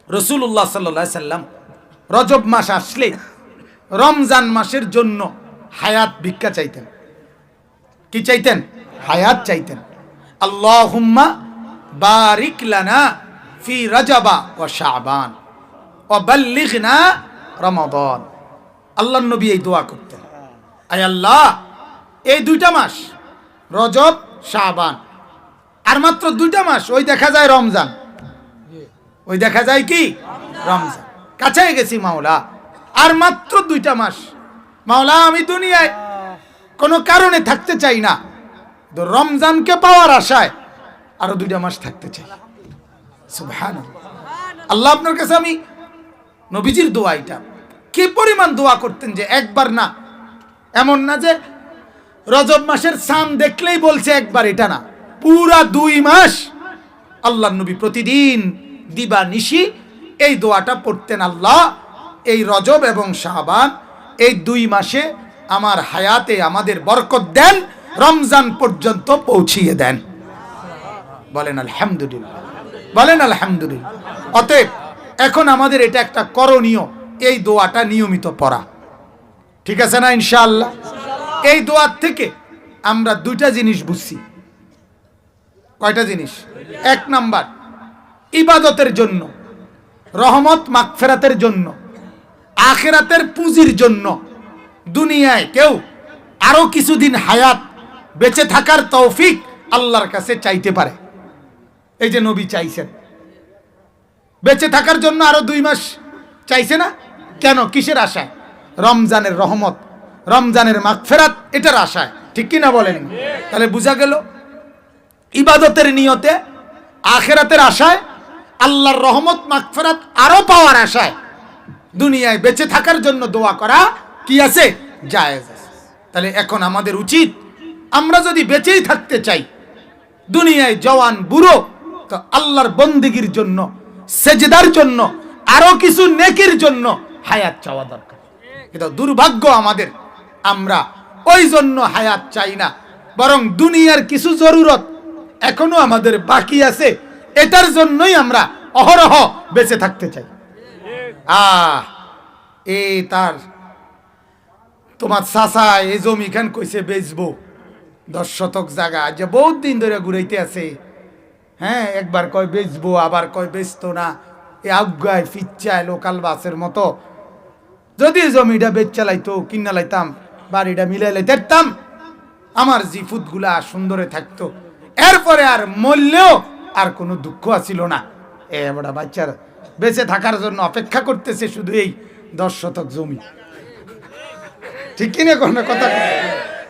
রাসূলুল্লাহ সাল্লাল্লাহু আলাইহি সাল্লাম রজব মাস আসলে রমজান মাসের জন্য হায়াত ভিক্ষা চাইতেন। কি চাইতেন? হায়াত চাইতেন। আল্লাহুম্মা বারিক লানা ফি রজবা ওয়া শাবান ওয়া বাল্লিগনা রমাদান। আল্লাহর নবী এই দোয়া করতেন, আয় আল্লাহ, এই দুইটা মাস রজব শাবান, আর মাত্র দুইটা মাস, ওই দেখা যায় রমজান, ওই দেখা যায় কি রমজান, কাছে গেছি মাওলা, আর মাত্র দুইটা মাস। মাওলা, আমি দুনিয়ায় কোনো কারণে থাকতে চাই না, তো রমজানকে পাওয়ার আশায় আরো দুইটা মাস থাকতে চাই। সুবহানাল্লাহ। আল্লাহ আপনার কাছে আমি, নবীজির দোয়া এটা, কি পরিমাণ দোয়া করতেন যে একবার না, এমন না যে রজব মাসের চাঁদ দেখলেই বলছে একবার, এটা না, পুরা 2 মাস আল্লাহর নবী প্রতিদিন দিবা নিশি এই দোয়াটা পড়তেন, আল্লাহ এই রজব এবং শাবান এই 2 মাসে আমার হায়াতে আমাদের বরকত দেন, রমজান পর্যন্ত পৌঁছিয়ে দেন। বলেন আলহামদুলিল্লাহ, বলেন আলহামদুলিল্লাহ। অতএব এখন আমাদের এটা একটা করণীয়, এই দোয়াটা নিয়মিত পড়া, ঠিক আছে না ইনশাআল্লাহ? এই দোয়ার থেকে আমরা 2টা জিনিস বুঝছি। কয়টা জিনিস? 1 নাম্বার, ইবাদতের জন্য, রহমত মাগফিরাতের জন্য, আখিরাতের পুঁজির জন্য দুনিয়ায় কেউ আরো কিছুদিন হায়াত বেঁচে থাকার তৌফিক আল্লাহর কাছে চাইতে পারে। এই যে নবী চাইছেন বেঁচে থাকার জন্য আরো 2 মাস চাইছে না কেন? কিসের আশায়? রমজানের রহমত, রমজানের মাগফিরাত, এটার আশায়, ঠিক কি না বলেন? তাহলে বোঝা গেল ইবাদতের নিয়তে, আখিরাতের আশায়, আল্লাহর রহমত মাগফিরাত আরো পাওয়ার আশায় দুনিয়ায় বেঁচে থাকার জন্য দোয়া করা কি আছে? জায়েজ আছে। তাহলে এখন আমাদের উচিত, আমরা যদি বেঁচেই থাকতে চাই দুনিয়ায় জওয়ান বুড়ো, তো আল্লাহর বন্দেগীর জন্য, সেজদার জন্য, আরো কিছু নেকির জন্য হায়াত চাওয়া দরকার। কিন্তু দুর্ভাগ্য আমাদের, আমরা ওই জন্য হায়াত চাই না, বরং দুনিয়ার কিছু জরুরত এখনো আমাদের বাকি আছে, এটার জন্যই আমরা অহরহ বেঁচে থাকতে চাই। এই তার তোমার চাচা এই জমি খান কইছে বেচবো, 10 শতক জায়গা, যে বহুত দিন ধরে ঘুরাইতে আছে। হ্যাঁ, একবার কয় বেচবো, আবার কয় বেচতো না, এ আজ্ঞায় ফিচ্ছায় লোকাল বাসের মতো। যদি জমিটা বেচ চালাইতো, কিনা লাইতাম, বাড়িটা মিলাই লাইতাম, আমার জিফুত গুলা সুন্দরে থাকতো, এরপরে আর মরলেও আর কোনো দুঃখ আসিল না। বড় বাচ্চার বেঁচে থাকার জন্য অপেক্ষা করতেছে শুধু এই 10 শতক জমি, ঠিক কিনা কোনো কথা?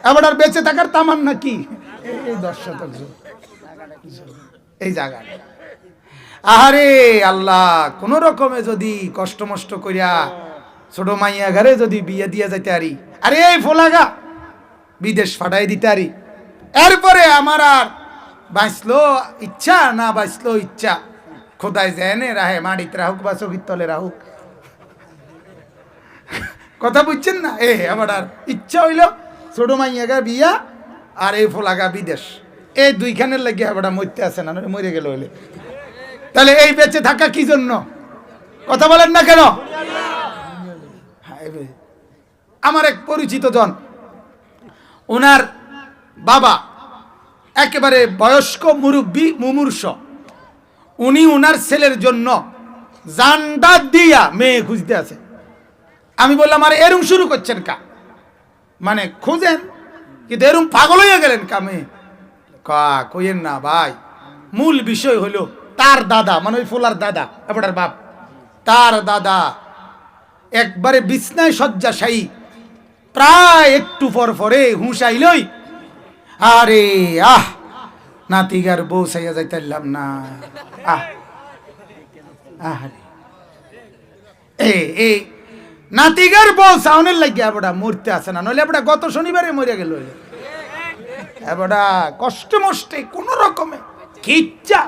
এবার আর বেঁচে থাকার তামান্না কি? এই 10 শতক জমি, এই জায়গা। আহারে আল্লাহ, কোন রকমে যদি কষ্ট মষ্ট করিয়া ছোট মাইয়া ঘরে যদি বিয়ে দিয়ে যাইতে আরি, আরে এই ফোলাগা বিদেশ ফাটাই দিতে আরি, এরপরে আমার আর বাঁচলো ইচ্ছা, না বাঁচলো ইচ্ছা, খোদায় জেনে রাহে, মাটিতে রাহুক বা চোখের তলে রাহুক। কথা বুঝছেন না? আবার আর ইচ্ছা হইল ছোট মাইয়াগা বিয়া আর এই ফোলাগা বিদেশ, এই 2খানের লাগিয়ে আবার মরতে আসে না, মরে গেল হইলে। তাহলে এই বেঁচে থাকা কি জন্য? কথা বলেন না কেন? আমার এক পরিচিত জন, ওনার বাবা একেবারে বয়স্ক মুরব্বী, মুমূর্ষ, উনি ওনার ছেলের জন্য জানটা দিয়া মেয়ে খুঁজতে আছে। আমি বললাম, আরে এরম শুরু করছেন কা? মানে খুঁজেন, কিন্তু এরম পাগল হয়ে গেলেন কা? মেয়ে কইেন না ভাই, মূল বিষয় হলো তার দাদা, মানে ওই ফোলার দাদা, এবার বাপ, তার দাদা একবারে বিছনায় শয্যাশায়ী, প্রায় একটু পর পরে হুঁশ আইলই, আরে নাতিগার বউ সাইয়া যাইতাম না। এই নাতিগার বউ সাউনের লাগিয়া এবড়া মরতে আসে না, নইলে এবড়া গত শনিবারে মরে গেল। এবড়া কষ্ট মষ্টে কোন রকমে খিচ্চা,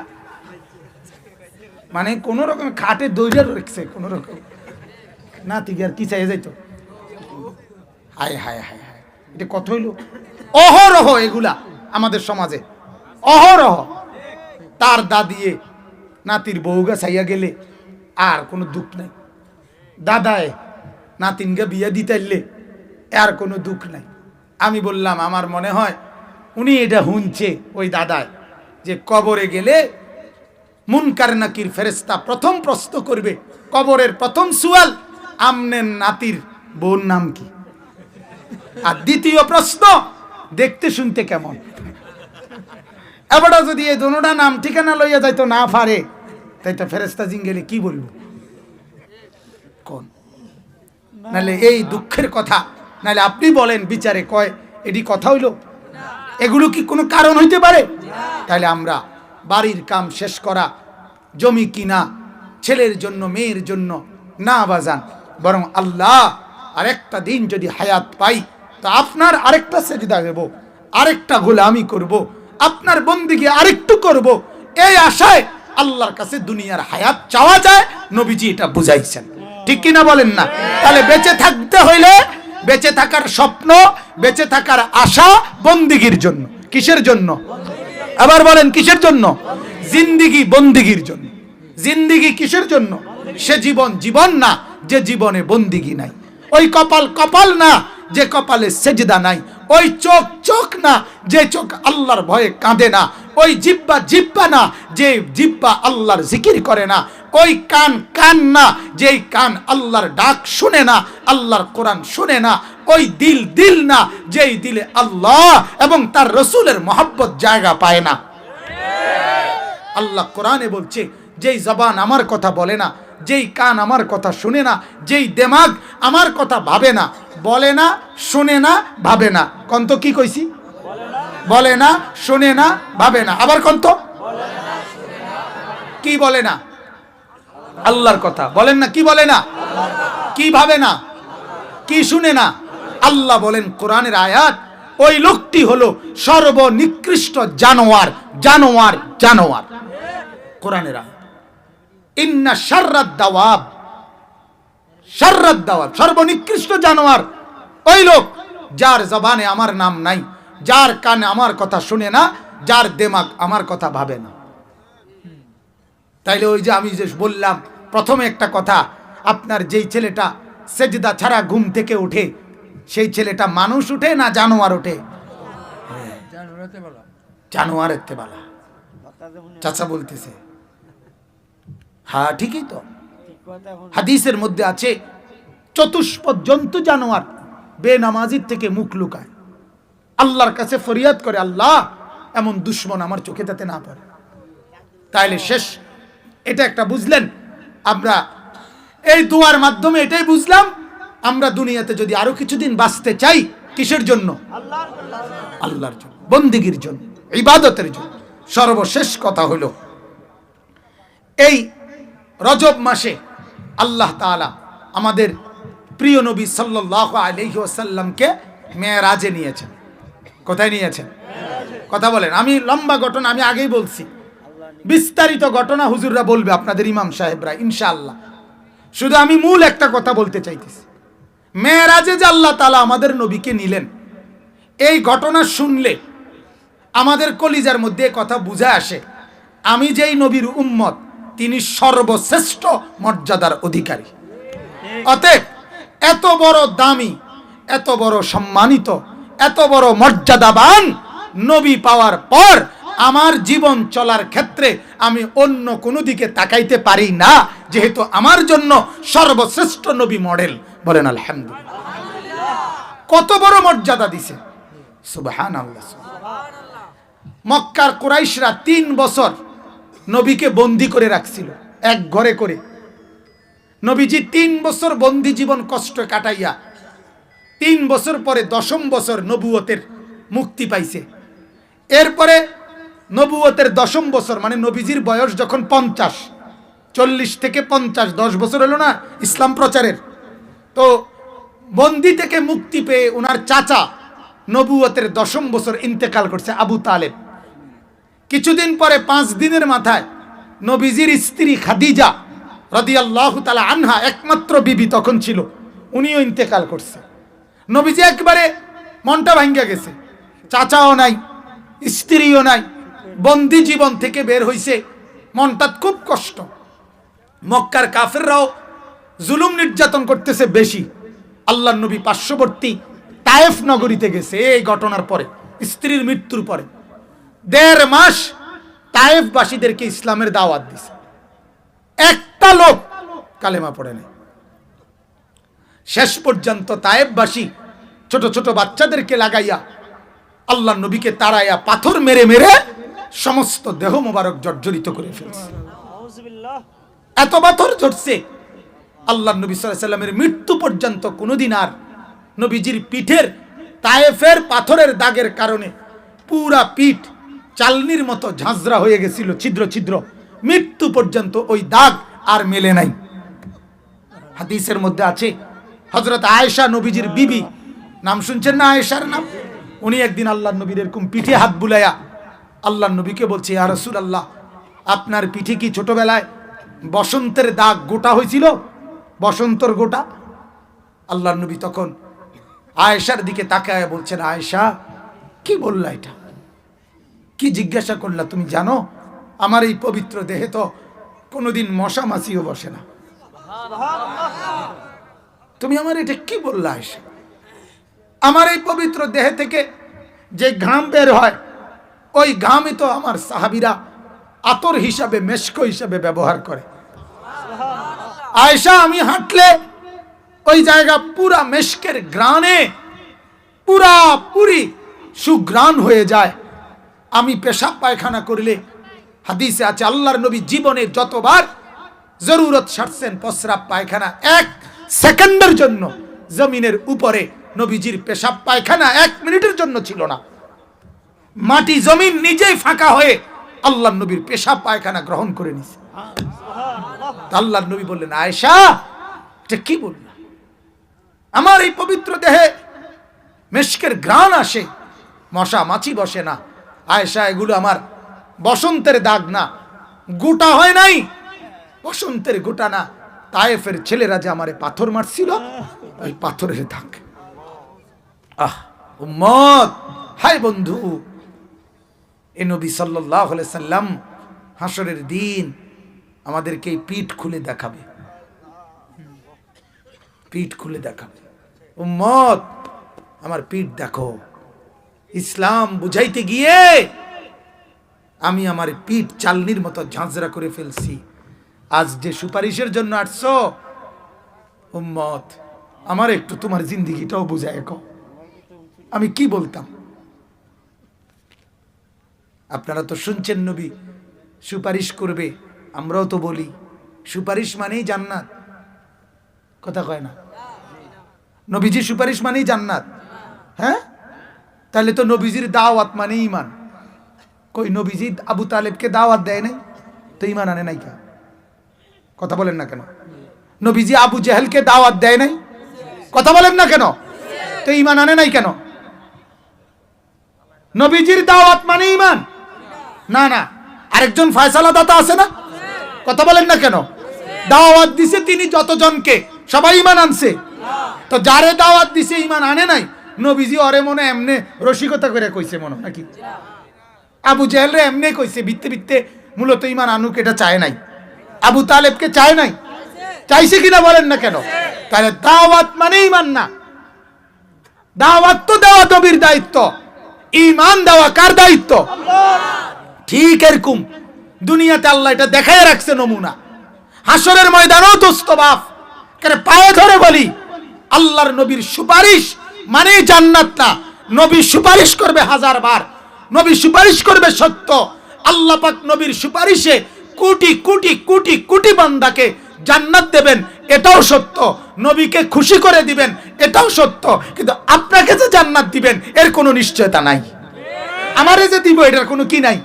মানে কোন রকমে খাটে দৌড়ে রেখেছে, কোন রকম নাতিগার কি চাইয়া যাইতো। হায় হায় হায় হায়, এটা কত হইল? অহরহ এগুলা আমাদের সমাজে, অহরহ। তার দাদিয়ে নাতির বউগা চাইয়া গেলে আর কোনো দুঃখ নাই। দাদায় নাতিনকে বিয়ে দিতে আর কোনো দুঃখ নাই। আমি বললাম আমার মনে হয় উনি এটা শুনছে ওই দাদায় যে কবরে গেলে মুনকার নাকির ফেরেশতা প্রথম প্রশ্ন করবে, কবরের প্রথম সুয়াল আমনের নাতির বোন নাম কি, আর দ্বিতীয় প্রশ্ন দেখতে শুনতে কেমন। এবার যদি এই দোনোটা নাম ঠিকানা লইয়া যাইতো না পারে, তাই তো ফেরেশতা জিঙ্গেলে কি বলবো কোন? নাহলে এই দুঃখের কথা, নাহলে আপনি বলেন বিচারে কয় এটি কথা হইল? এগুলো কি কোনো কারণ হইতে পারে? তাহলে আমরা বাড়ির কাম শেষ করা, জমি কিনা, ছেলের জন্য মেয়ের জন্য না বাজান, বরং আল্লাহ আরেকটা দিন যদি হায়াত পাই তো আপনার আরেকটা সেজদা দেব, আরেকটা গোলামি করব, আপনার বন্দেগী আরেকটু করব, এই আশায় আল্লাহর কাছে দুনিয়ার হায়াত চাওয়া যায়। নবীজি এটা বুঝাইছেন, ঠিক কিনা বলেন না? তাহলে বেঁচে থাকতে হইলে বেঁচে থাকার স্বপ্ন, বেঁচে থাকার আশা বন্দেগীর জন্য। কিসের জন্য? আবার বলেন কিসের জন্য? জিন্দিগি বন্দেগীর জন্য। জিন্দিগি কিসের জন্য? সে জীবন জীবন না যে জীবনে বন্দেগী নাই, ওই কপাল কপাল না যে কপালে সেজদা নাই, ওই চোখ চোখ না যে চোখ আল্লাহর ভয়ে কাঁদে না, ওই জিহ্বা জিহ্বা না যে জিহ্বা আল্লাহর জিকির করে না, ওই কান কান না যেই কান আল্লাহর ডাক শুনে না, আল্লাহর কোরআন শুনে না, ওই দিল দিল না যেই দিলে আল্লাহ এবং তার রসুলের মহব্বত জায়গা পায় না। আল্লাহ কোরআনে বলছে, যেই জবান আমার কথা বলে না, যেই কান আমার কথা শুনে না, যেই দিমাগ আমার কথা ভাবে না, বলে না, শুনে না, ভাবে না। কন্ত কি কইছি? বলে না, শুনে না, ভাবে না। আবার কন্ত কি বলে না? আল্লাহর কথা বলেন না, কি বলে না, কি ভাবে না, কি শুনে না। আল্লাহ বলেন কোরআনের আয়াত, ওই লোকটি হলো সর্বনিকৃষ্ট জানোয়ার, জানোয়ার, জানোয়ার। কোরআনের আয়াত, ইন্না শাররাদ দাওয়াব, শাররাদ দাওয়াব, সর্বনিকৃষ্ট জানোয়ার ওই লোক যার জবানে আমার নাম নাই, যার কানে আমার কথা শুনে না, যার দিমাগ আমার কথা ভাবে না। তাইলে ওই যে আমি যে বললাম প্রথমে একটা কথা, আপনার যেই ছেলেটা সেজদা ছাড়া ঘুম থেকে উঠে, সেই ছেলেটা মানুষ উঠে না জানোয়ার উঠে? জানোয়ারের তেবালা। চাচা বলতেছে হ্যাঁ ঠিকই তো। হাদিসের মধ্যে আছে চতুষ্পদ জন্তু জানোয়ার বেনামাজির থেকে মুখ লুকায়, আল্লাহর কাছে ফরিয়াদ করে, আল্লাহ এমন দুশ্মন আমার চোখে তাতে না পড়ে। তাইলে শেষ, এটা একটা বুঝলেন। আমরা এই দোয়ার মাধ্যমে এটাই বুঝলাম, আমরা দুনিয়াতে যদি আরো কিছুদিন বাঁচতে চাই, কিসের জন্য? আল্লাহর জন্য, বন্দেগীর জন্য, ইবাদতের জন্য। সর্বশেষ কথা হলো, এই রজব মাসে আল্লাহ তাআলা আমাদের প্রিয় নবী সাল্লাল্লাহু আলাইহি ওয়াসাল্লামকে মেরাজে নিয়েছেন। কোথায় নিয়েছেন? কথা বলেন। আমি লম্বা ঘটনা আমি আগেই বলছি, বিস্তারিত ঘটনা হুজুররা বলবে, আপনাদের ইমাম সাহেবরা, ইনশাআল্লাহ। শুধু আমি মূল একটা কথা বলতে চাইতেছি, মেরাজে যে আল্লাহ তাআলা আমাদের নবীকে নিলেন, এই ঘটনা শুনলে আমাদের কলিজার মধ্যে কথা বুঝে আসে, আমি যেই নবীর উম্মত, তিনি সর্বশ্রেষ্ঠ মর্যাদার অধিকারী। অতএব এত বড় দামি, এত বড় সম্মানিত, এত বড় মর্যাদাবান নবী পাওয়ার পর আমার জীবন চলার ক্ষেত্রে আমি অন্য কোনো দিকে তাকাইতে পারি না, যেহেতু আমার জন্য সর্বশ্রেষ্ঠ নবী মডেল। বলেন আলহামদুলিল্লাহ। কত বড় মর্যাদা দিছে, সুবহানাল্লাহ। মক্কার কুরাইশরা 3 বছর নবীকে বন্দী করে রাখছিল এক ঘরে করে। নবীজি 3 বছর বন্দী জীবন কষ্ট কাটাইয়া 3 বছর পরে 10ম বছর নবুয়তের মুক্তি পাইছে। এরপরে নবুয়তের 10ম বছর মানে নবীজির বয়স যখন 50, 40 থেকে 50, 10 বছর হলো না ইসলাম প্রচারের। তো বন্দী থেকে মুক্তি পেয়ে ওনার চাচা নবুয়তের 10ম বছর ইন্তেকাল করছে, আবু তালেব। কিছুদিন পরে 5 দিনের মাথায় নবীজির স্ত্রী খাদিজা রাদিয়াল্লাহু তাআলা আনহা, একমাত্র বিবি তখন ছিল, উনিও ইন্তেকাল করছে। নবীজি একবারে মনটা ভাঙ্গা গেছে, চাচাও নাই, স্ত্রীও নাই, বন্দী জীবন থেকে বের হইছে, মনটা খুব কষ্ট। মক্কার কাফেররাও জুলুম নির্যাতন করতেছে বেশি। আল্লাহর নবী পার্শ্ববর্তী তায়েফ নগরীতে গেছে এই ঘটনার পরে, স্ত্রীর মৃত্যুর পরে 1.5 মাস তায়েফবাসীদেরকে ইসলামের দাওয়াত দিছে। একটা লোক কালেমা পড়ে নাই। শেষ পর্যন্ত তায়েফবাসী ছোট ছোট বাচ্চাদেরকে লাগাইয়া আল্লাহর নবীকে তাড়াইয়া পাথর মেরে মেরে সমস্ত দেহ মোবারক জর্জরিত করে ফেলছে। এত পাথর ঝরছে আল্লাহর নবী সাল্লাল্লাহু আলাইহি সাল্লামের মৃত্যু পর্যন্ত কোনোদিন আর নবীজির পিঠের তায়েফের পাথরের দাগের কারণে পুরা পিঠ চালনির মতো ঝাঁঝরা হয়ে গেছিল, ছিদ্র ছিদ্র। মৃত্যু পর্যন্ত ওই দাগ আর মেলে নাই। হাদিসের মধ্যে আছে হযরত আয়েশা নবীজির বিবি, নাম শুনছেন না আয়েশার নাম? উনি একদিন আল্লাহর নবীর এরকম পিঠে হাত বুলাইয়া আল্লাহর নবীকে বলছে, ইয়া রাসূলুল্লাহ, আপনার পিঠে কি ছোটবেলায় বসন্তের দাগ গোটা হয়েছিল, বসন্তর গোটা? আল্লাহর নবী তখন আয়েশার দিকে তাকায় বলছেন, আয়েশা কি বললা, এটা কি জিজ্ঞাসা করলা? তুমি জানো আমার এই পবিত্র দেহে তো কোনোদিন মশা মাছিও বসে না, তুমি আমার এটা কি বললা আয়েশা? আমার এই পবিত্র দেহে থেকে যে ঘাম বের হয় ওই ঘামই তো আমার সাহাবীরা আতর হিসাবে, মেশক হিসাবে ব্যবহার করে। আয়েশা, আমি হাঁটলে ওই জায়গা পুরা মেশকের গ্রানে পুরা পুরি সুগ্রাণ হয়ে যায়। আমি পেশাব পায়খানা করলে হাদিসে আছে আল্লাহর নবী জীবনে যতবার জরুরত সারছেন প্রস্রাব পায়খানা, 1 সেকেন্ডের জন্য জমিনের উপরে নবীজির পেশাব পায়খানা 1 মিনিটের জন্য ছিল না। মাটি জমিন নিজেই ফাঁকা হয়ে আল্লাহর নবীর পেশাব পায়খানা গ্রহণ করে নিছে। আল্লাহর নবী বললেন, আয়েশা এটা কি বললা? আমার এই পবিত্র দেহে মেশকের ঘ্রাণ আসে, মশা মাছি বসে না। আয়েশা, এগুলো আমার বসন্তের দাগ না, গোটা হয় নাই, বসন্তের গোটা না, তায়েফের ছেলেরা যে আমারে পাথর মারছিল ওই পাথরের দাগ। উম্মত, হায় বন্ধু, এ নবী সাল্লাল্লাহু আলাইহি সাল্লাম হাসরের দিন আমাদেরকে পিঠ খুলে দেখাবে, পিঠ খুলে দেখাবে। উম্মত, আমার পিঠ দেখো। ইসলাম বুঝাইতে গিয়ে আমি আমার পিঠ চালনির মতো ঝাঁঝরা করে ফেলছি। আজ যে সুপারিশের জন্য আসছো, উম্মত আমার একটু তোমার জিন্দেগিটাও বুঝায় কও, আমি কি বলতাম? আপনারা তো শুনছেন নবী সুপারিশ করবে, আমরাও তো বলি সুপারিশ মানেই জান্নাত, কথা কয় না? নবীজি সুপারিশ মানেই জান্নাত। হ্যাঁ, তাহলে তো নবীজির দাওয়াত মানে ঈমান। কই নবীজি আবু তালেবকে দাওয়াত দেয় নাই তো ঈমান আনে নাই? কথা বলেন না কেন? নবীজি আবু জেহেলকে দাওয়াত দেয় নাই, কথা বলেন না কেন? তো ঈমান আনে নাই কেন? নবীজির দাওয়াত মানে ঈমান না? না, আরেকজন ফয়সালা দাতা আছে না, কথা বলেন না কেন? দাওয়াত দিছে তিনি যতজনকে, সবাই ঈমান আনছে? তো যারে দাওয়াত দিছে ঈমান আনে নাই, নবীজি ওরে মনে এমনে রসিকতা করে কইছে মনে নাকি? আবু জেহেল রে এমনি কইছে বিত্তে বিত্তে, মূলত ঈমান আনুক এটা চায় নাই। আবু তালেবকে চায় নাই, চাইছে কিনা বলেন না কেন? তাহলে দাওয়াত মানে ঈমান না। দাওয়াত তো দেওয়া নবীর দায়িত্ব, ঈমান দেওয়া কার দায়িত্ব? ঠিক এরকম দুনিয়াতে আল্লাহ এটা দেখায় রাখছে নমুনা। হাসরের ময়দানেও দোস্ত বাপ করে পায়ে ধরে বলি, আল্লাহর নবীর সুপারিশ মানে জান্নাত না। নবী সুপারিশ করবে 1000 বার, নবী সুপারিশ করবে সত্য। আল্লাহ পাক নবীর সুপারিশে কোটি কোটি কোটি কোটি বান্দাকে জান্নাত দেবেন, এটাও সত্য। নবীকে খুশি করে দিবেন, এটাও সত্য। কিন্তু আপনাকে যে জান্নাত দিবেন এর কোনো নিশ্চয়তা নাই, আমারে যে দিব এটার কোনো কি নাই।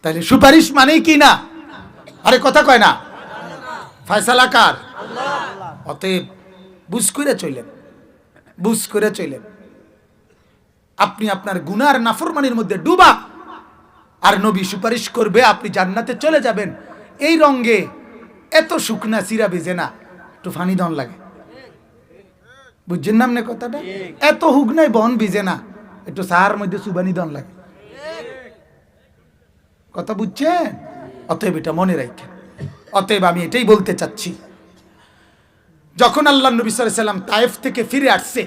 তাহলে সুপারিশ মানেই কি না? আরে কথা কয় না? ফয়সালা কার? অতএব বুঝ করে চলেন, বুঝ করে চলেন। আপনি আপনার গুনার নাফরমানির মধ্যে ডুবা, আর নবী সুপারিশ করবে, আপনি জান্নাতে চলে যাবেন। এই রঙে এত শুকনা চিরা বেজে না, একটু ফানি দন লাগে, বুঝছেন না আপনি কথাটা? এত হুগনাই বন ভিজে না, একটু সাহার মধ্যে সুবানি দন লাগে, কথা বুঝছেন? অতএব এটা মনে রাখেন। অতএব আমি এটাই বলতে চাচ্ছি, যখন আল্লাহ নবী সাল্লাল্লাহু আলাইহি ওয়াসাল্লাম তায়েফ থেকে ফিরে আসছে,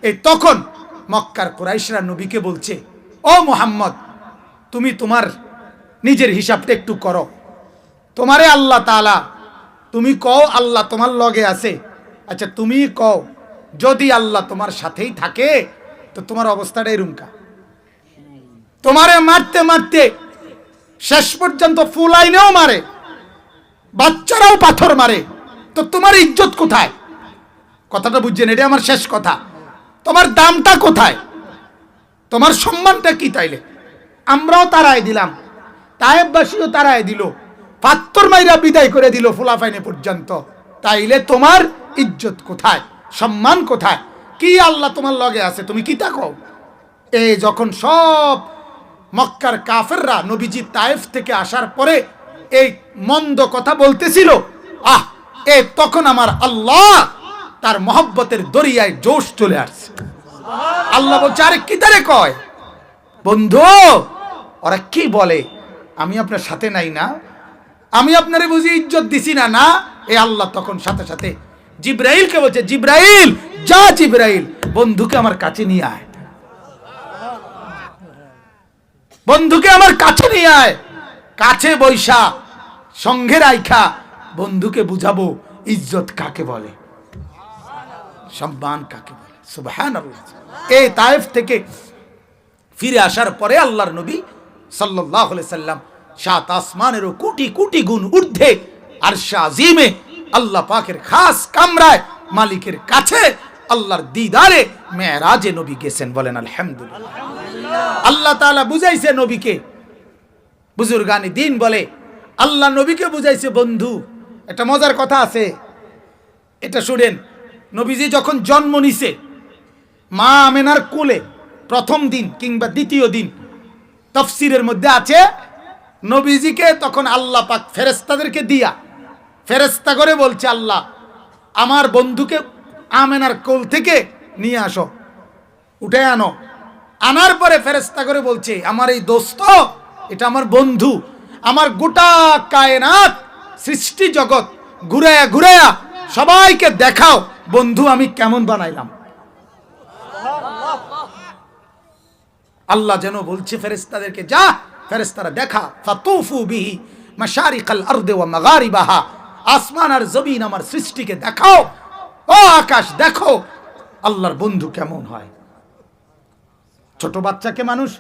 এই তখন মক্কার কুরাইশরা নবীকে বলছে, ও মুহাম্মদ, তুমি তোমার নিজের হিসাবটা একটু করো। তোমারে আল্লাহ তাআলা, তুমি কও আল্লাহ তোমার লগে আছে, আচ্ছা তুমি কও যদি আল্লাহ তোমার সাথেই থাকে তো তোমার অবস্থাটা এরকম। তোমারে মারতে মারতে শেষ পর্যন্ত ফুলাইনেও মারে, বাচ্চারাও পাথর মারে, তো তোমার ইজ্জত কোথায়? কথাটা বুঝছেন? এটা আমার শেষ কথা। তোমার দামটা কোথায়? তোমার সম্মানটা কি? তাইলে আমরাও তারাই দিলাম, তায়েববাসীও তারাই দিল, পাত্তর মাইরা বিদায় করে দিল ফুলাফাইনে পর্যন্ত, তাইলে তোমার ইজ্জত কোথায়? সম্মান কোথায়? কি আল্লাহ তোমার লগে আছে, তুমি কি তা কও? এই যখন সব মক্কার কাফেররা নবীজি তায়েফ থেকে আসার পরে এই মন্দ কথা বলতেছিল, তখন আমার আল্লাহ তার মহব্বতের দরিয়ায় জোশ চলে আসছে। আল্লাহ বলছে, আরে কি তারে কয় বন্ধু, ওরা কি বলে, আমি আপনার সাথে নাই না, আমি আপনারে বুঝি ইজ্জত দিছি না? না, এই আল্লাহ তখন সাথে সাথে জিব্রাইলকে বলছে, জিব্রাইল যা, জিব্রাইল বন্ধুকে আমার কাছে নিয়ে আয়, বন্ধুকে আমার কাছে নিয়ে আয়, কাছে বৈশা সঙ্গে রাইখা বন্ধুকে বুঝাবো ইজ্জত কাকে বলে, সম্মান কাকে বলে। সুবহানাল্লাহ। এই তায়েফ থেকে ফিরে আসার পরে আল্লাহর নবী সাল্লাল্লাহু আলাইহি সাল্লাম সাত আসমানেরও কোটি কোটি গুণ ঊর্ধ্বে আরশে আজিমে আল্লাহ পাকের খাস কামরায় মালিকের কাছে আল্লাহর দিদারে মেরাজে নবী গেছেন। বলেন আলহামদুলিল্লাহ। আল্লাহ তাআলা বুঝাইছে নবীকে, বুজুর্গানি দিন বলে আল্লাহ নবীকে বুঝাইছে বন্ধু। একটা মজার কথা আছে, এটা শুনেন। নবীজি যখন জন্ম নিছে মা আমেনার কোলে প্রথম দিন কিংবা দ্বিতীয় দিন, তাফসীরের মধ্যে আছে নবীজিকে তখন আল্লাহ পাক ফেরেশতাদেরকে দিয়া ফেরেশতা করে বলছে, আল্লাহ আমার বন্ধুকে আমেনার কোল থেকে নিয়ে আসো, উঠে আনো। আনার পরে ফেরেশতা করে বলছে, আমার এই দোস্ত, এটা আমার বন্ধু, আমার গোটা কায়নাত সৃষ্টি জগৎ ঘুরায়া ঘুরায়া সবাইকে দেখাও বন্ধু আমি কেমন বানাইলাম। আল্লাহ যেন বলছে ফেরেশতাদেরকে, যা ফেরেশতারা দেখা, ফাতুফু বিহি মাশারিকাল আরদি ওয়া মাগারিবাহা, আসমান আর জমিন আমার সৃষ্টিকে দেখাও, ও আকাশ দেখো আল্লাহর বন্ধু কেমন হয়। ছোট বাচ্চাকে মানুষ,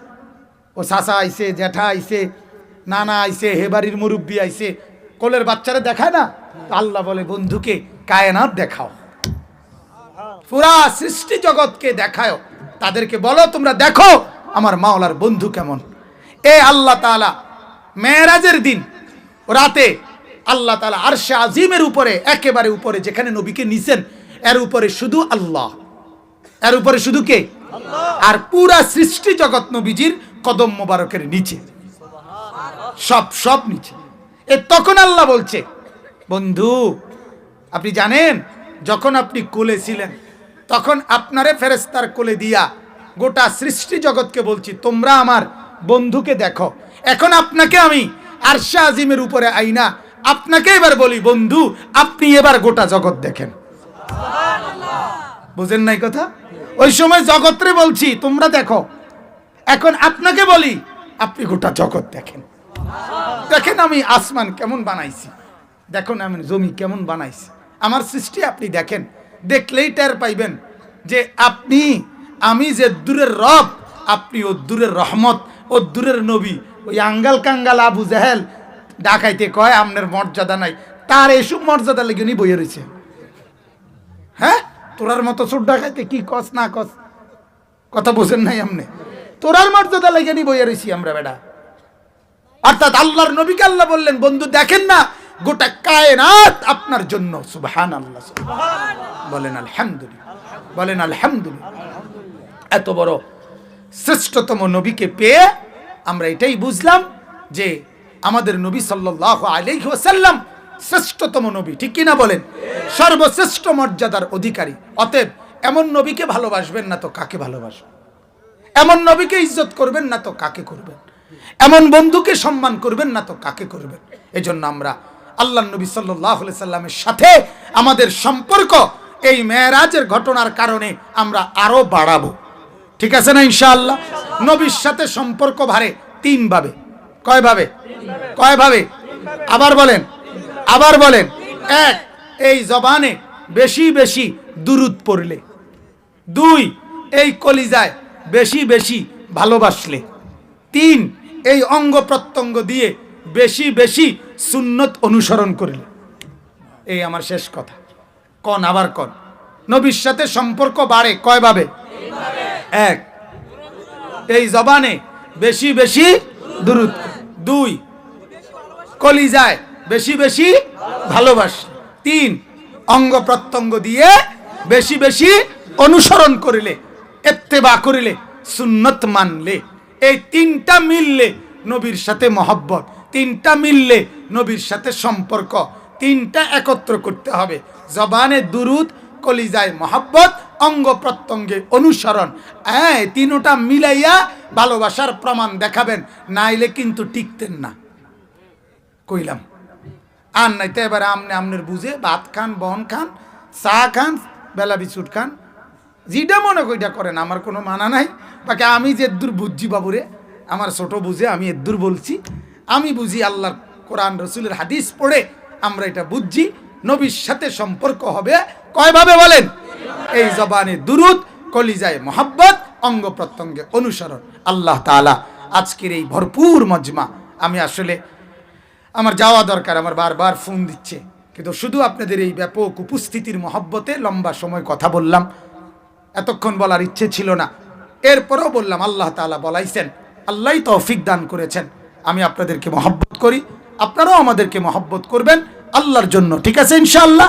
ও চাচা আইছে, জ্যাঠা আইছে, নানা আইছে, হে বাড়ির মুরব্বী আইছে, কোলের বাচ্চারা দেখায় না? আল্লাহ বলে বন্ধুকে কায়নাত দেখাও, পুরা সৃষ্টি জগৎকে দেখাও, তাদেরকে বলো তোমরা দেখো আমার মাওলার বন্ধু কেমন। এ আল্লাহ তাআলা মেরাজের দিন রাতে আল্লাহ তাআলা আরশে আজিমের উপরে, একেবারে উপরে যেখানে নবীকে নিছেন, এর উপরে শুধু আল্লাহ, এর উপরে শুধু কে? আল্লাহ। আর পুরা সৃষ্টি জগৎ নবীজির কদম মোবারকের নিচে, সব নিচে। এ তখন আল্লাহ বলছে, বন্ধু আপনি জানেন যখন আপনি কোলে ছিলেন তখন আপনারে ফেরেশতার কোলে দিয়া গোটা সৃষ্টি জগৎকে বলছি তোমরা আমার বন্ধুকে দেখো। এখন আপনাকে আমি আরশে আজিমের উপরে আইনা আপনাকে এবার বলি, বন্ধু আপনি এবার গোটা জগৎ দেখেন। বুঝেন নাই কথা? ওই সময় জগৎরে বলছি তোমরা দেখো, এখন আপনাকে বলি আপনি গোটা জগৎ দেখেন। দেখেন আমি আসমান কেমন বানাইছি, দেখুন আমি জমি কেমন বানাইছি, আমার সৃষ্টি আপনি দেখেন। দেখলেই টের পাইবেন যে আমি যে দূরের রব, আপনি ও দূরের রহমত, ও দূরের নবী। ওই আঙ্গাল কাঙ্গাল আবু জাহেল ডাকাইতে কয় আমনের মর্যাদা নাই, তার এসব মর্যাদা লেগে নি বইয়ে রয়েছে। হ্যাঁ, তোরার মতো চোর ডাকাইতে কি কস না কস, কথা বোঝেন নাই আমনে? তোরার মর্যাদা লেগে নি বইয়ে রয়েছি আমরা বেটা। অর্থাৎ আল্লাহর নবীকে আল্লাহ বললেন, বন্ধু দেখেন না গোটা কায়নাত আপনার জন্য। সুবহানাল্লাহ, বলেন আলহামদুলিল্লাহ, বলেন আলহামদুলিল্লাহ। এত বড় শ্রেষ্ঠতম নবীকে পেয়ে আমরা এটাই বুঝলাম যে আমাদের নবী সাল্লাল্লাহু আলাইহি ওয়াসাল্লাম শ্রেষ্ঠতম নবী, ঠিক কিনা বলেন? সর্বশ্রেষ্ঠ মর্যাদার অধিকারী। অতএব এমন নবীকে ভালোবাসবেন না তো কাকে ভালোবাসবেন? এমন নবীকে ইজ্জত করবেন না তো কাকে করবেন? এমন বন্ধুকে সম্মান করবেন না তো কাকে করবেন? এজন্য আমরা আল্লাহ নবী সাল্লাল্লাহু আলাইহি সাল্লামের সাথে আমাদের সম্পর্ক এই মেরাজের ঘটনার কারণে আমরা আরো বাড়াবো। ঠিক আছে না ইনশাআল্লাহ? নবীর সাথে সম্পর্ক বাড়ে তিন ভাবে। কয় ভাবে? কয় ভাবে? আবার বলেন, আবার বলেন। এক, এই জবানে বেশি বেশি দুরূদ পড়লে। দুই, এই কলিজায় বেশি বেশি ভালোবাসলে। তিন, এই অঙ্গ প্রত্যঙ্গ দিয়ে বেশি বেশি সুন্নত অনুসরণ করলে। এই আমার শেষ কথা। কোন আবার কোন? নবীর সাথে সম্পর্ক বাড়ে কয় ভাবে? এক, এই জবানে বেশি বেশি দুরূদ। দুই, কলিজায় বেশি বেশি ভালোবাসলে। তিন, অঙ্গ প্রত্যঙ্গ দিয়ে বেশি বেশি অনুসরণ করিলে, ইত্তেবা করিলে, সুন্নত মানলে। এই তিনটা মিললে নবীর সাথে মহব্বত, তিনটা মিললে নবীর সাথে সম্পর্ক। তিনটা একত্র করতে হবে, জবানে দুরুদ, কলিজায় মহব্বত, অঙ্গ প্রত্যঙ্গে অনুসরণ। হ্যাঁ, তিনটা মিলাইয়া ভালোবাসার প্রমাণ দেখাবেন, নাইলে কিন্তু টিকতেন না। কইলাম আর নাইতে এবার আমনে আমনের বুঝে ভাত খান, বন খান, চা খান, বেলা বিস্কুট খান, যেটা মনে কইটা করেন, আমার কোনো মানা নাই। বাকি আমি যে এদ্দুর বুঝছি বাবুরে, আমার ছোট বুঝে আমি এদ্দুর বলছি। আমি বুঝি আল্লাহর কোরআন রসুলের হাদিস পড়ে আমরা এটা বুঝছি। নবীর সাথে সম্পর্ক হবে কয়ভাবে বলেন? এই জবানে দুরুদ, কলিজায় মহাব্বত, অঙ্গ প্রত্যঙ্গে অনুসরণ। আল্লাহ তাআলা আজকের এই ভরপুর মজমা, আমি আসলে আমার যাওয়া দরকার, আমার বারবার ফোন দিচ্ছে, কিন্তু শুধু আপনাদের এই ব্যাপক উপস্থিতির মহব্বতে লম্বা সময় কথা বললাম। এতক্ষণ বলার ইচ্ছে ছিল না, এরপরেও বললাম। আল্লাহ তাআলা বলাইছেন, আল্লাহই তৌফিক দান করেছেন। আমি আপনাদেরকে মহব্বত করি, আপনারাও আমাদেরকে মহব্বত করবেন আল্লাহর জন্য। ঠিক আছে ইনশাআল্লাহ?